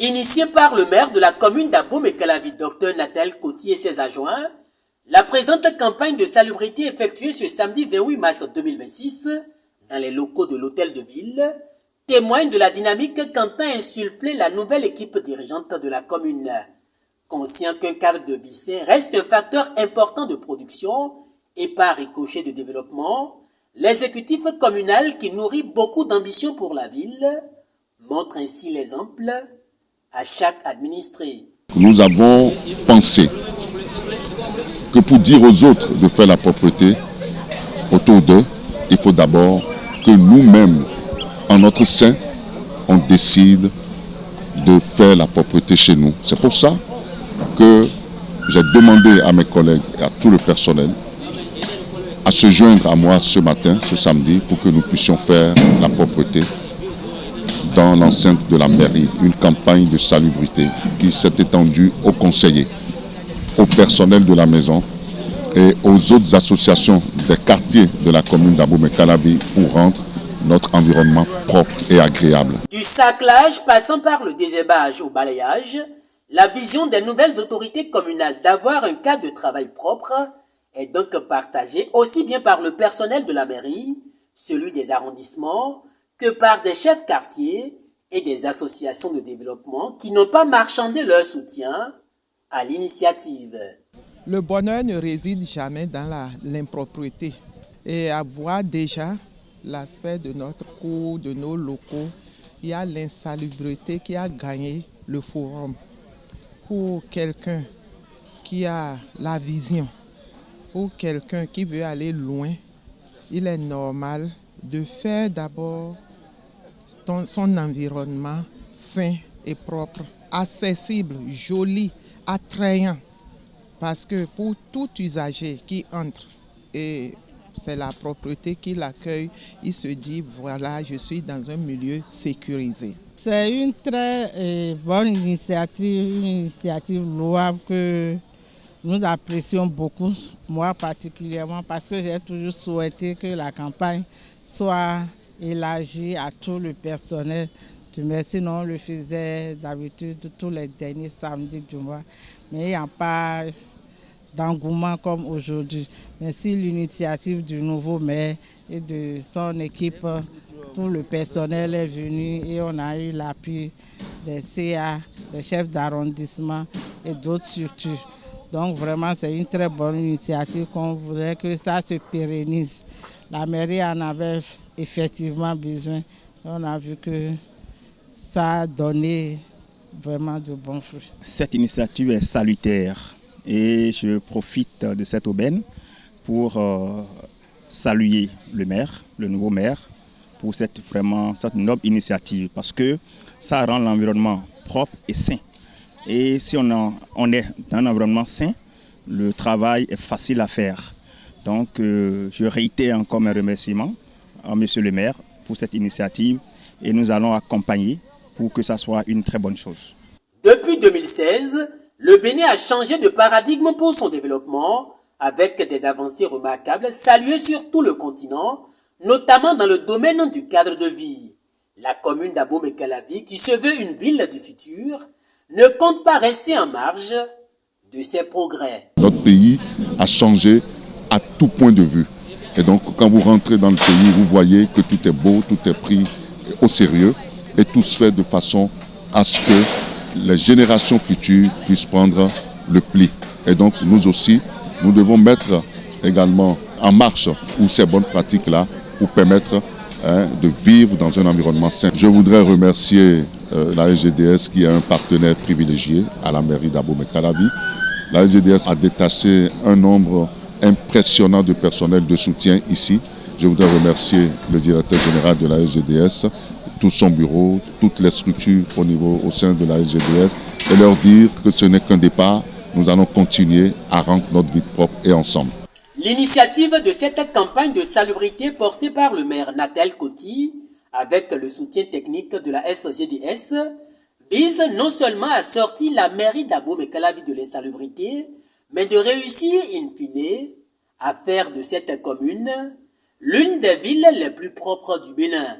Initiée par le maire de la commune d'Abomey-Calavi, Dr Nathel Coty et ses adjoints, la présente campagne de salubrité effectuée ce samedi 28 mars 2026 dans les locaux de l'hôtel de ville témoigne de la dynamique qu'entend insuffler la nouvelle équipe dirigeante de la commune. Conscient qu'un cadre de vie sain reste un facteur important de production et par ricochet de développement, l'exécutif communal qui nourrit beaucoup d'ambition pour la ville montre ainsi l'exemple à chaque administré. Nous avons pensé que pour dire aux autres de faire la propreté autour d'eux, il faut d'abord que nous-mêmes, en notre sein, on décide de faire la propreté chez nous. C'est pour ça que j'ai demandé à mes collègues et à tout le personnel à se joindre à moi ce matin, ce samedi, pour que nous puissions faire la propreté dans l'enceinte de la mairie, une campagne de salubrité qui s'est étendue aux conseillers, au personnel de la maison et aux autres associations des quartiers de la commune d'Abomey-Calavi pour rendre notre environnement propre et agréable. Du saclage passant par le désherbage au balayage, la vision des nouvelles autorités communales d'avoir un cadre de travail propre est donc partagée aussi bien par le personnel de la mairie, celui des arrondissements, que par des chefs quartiers et des associations de développement qui n'ont pas marchandé leur soutien à l'initiative. Le bonheur ne réside jamais dans l'impropriété. Et à voir déjà l'aspect de notre cour, de nos locaux, il y a l'insalubrité qui a gagné le forum. Pour quelqu'un qui a la vision, pour quelqu'un qui veut aller loin, il est normal de faire d'abord son environnement sain et propre, accessible, joli, attrayant. Parce que pour tout usager qui entre, et c'est la propreté qui l'accueille, il se dit, voilà, je suis dans un milieu sécurisé. C'est une très bonne initiative, une initiative louable que nous apprécions beaucoup, moi particulièrement, parce que j'ai toujours souhaité que la campagne soit élargie à tout le personnel. Sinon, on le faisait d'habitude tous les derniers samedis du mois, mais il n'y a pas d'engouement comme aujourd'hui. Merci l'initiative du nouveau maire et de son équipe. Tout le personnel est venu et on a eu l'appui des CA, des chefs d'arrondissement et d'autres structures. Donc vraiment, c'est une très bonne initiative qu'on voudrait que ça se pérennise. La mairie en avait effectivement besoin. On a vu que ça a donné vraiment de bons fruits. Cette initiative est salutaire et je profite de cette aubaine pour saluer le maire, le nouveau maire, pour cette noble initiative parce que ça rend l'environnement propre et sain. Et si on est dans un environnement sain, le travail est facile à faire. Donc je réitère encore mes remerciements à monsieur le maire pour cette initiative et nous allons accompagner pour que ça soit une très bonne chose. Depuis 2016, le Bénin a changé de paradigme pour son développement avec des avancées remarquables saluées sur tout le continent, notamment dans le domaine du cadre de vie. La commune d'Abomey-Calavi, qui se veut une ville du futur, ne compte pas rester en marge de ces progrès. Notre pays a changé à tout point de vue. Et donc, quand vous rentrez dans le pays, vous voyez que tout est beau, tout est pris au sérieux et tout se fait de façon à ce que les générations futures puissent prendre le pli. Et donc, nous aussi, nous devons mettre également en marche pour ces bonnes pratiques-là pour permettre de vivre dans un environnement sain. Je voudrais remercier la SGDS qui est un partenaire privilégié à la mairie d'Abomey-Calavi. La SGDS a détaché un nombre impressionnant de personnel de soutien ici. Je voudrais remercier le directeur général de la SGDS, tout son bureau, toutes les structures au sein de la SGDS et leur dire que ce n'est qu'un départ. Nous allons continuer à rendre notre vie propre et ensemble. L'initiative de cette campagne de salubrité portée par le maire Nathel Coty, avec le soutien technique de la SGDS, vise non seulement à sortir la mairie d'Abomey-Calavi de l'insalubrité, mais de réussir in fine à faire de cette commune l'une des villes les plus propres du Bénin.